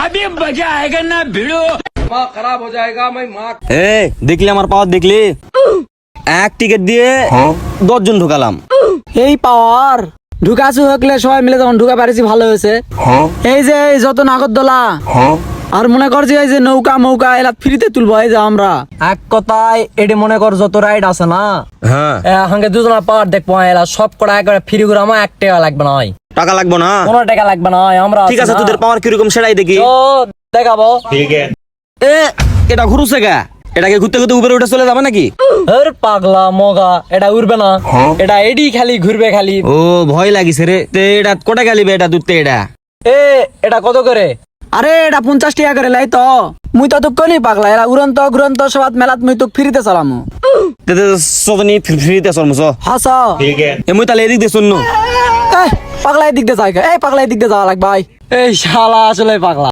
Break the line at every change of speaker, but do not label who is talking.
अभी मजा आएगा ना भिड़ो।
दिमाग खराब हो जाएगा मैं माँ
এ দেখলি আমার পাওয়ার দেখলি এক টিকিট দিয়ে 10 জন ঢুকালাম
এই পাওয়ার ঢুকাছু হকলে সবাই মিলে যখন ঢুকা পারিছি ভালো হয়েছে। এই যে এই যত নাগরদোলা আর মনে কর যে এই যে নৌকা মৌকা এলা ফ্রিতে তুলবো এই যে আমরা এক কথায় এটি মনে কর যত রাইড আছে না
হ্যাঁ
হাঙ্গে দুজনা পাওয়ার দেখবো এলা সব কটা একবারে ফ্রি করে আমার 1 টাকা লাগবে না হয়,
টাকা লাগবে না
কোনো টাকা লাগবে না হয়, আমরা
ঠিক আছে তোদের পাওয়ার কিরকম সেটাই দেখি
ও দেখাবো।
এ এটা ঘুরুছে গা এটাকে ঘুরতে ঘুরতে উপরে উঠে চলে যাবে নাকি
এর পাগলা মগা এটা উড়বে না, এটা এডি খালি ঘুরবে খালি।
ও ভয় লাগিছে রে তে এটা কোটা গালিবে এটা দুধতে এটা
এ এটা কত করে? আরে এটা 50 টাকা করে লাই তো মুই তো কনি পাগলা এরা উড়ন্ত ঘুরন্ত সবাত মেলাত মুই তো ফ্রিতে চালামু
তে সদনি ফ্রিতে চলমছ
হাস
এ মুই তাহলে এদিক দিয়ে শুননো
পাগলা এদিক দিয়ে যাই এই পাগলা এদিক দিয়ে যাওয়া লাগবে ভাই। এই শালা আসলে পাগলা।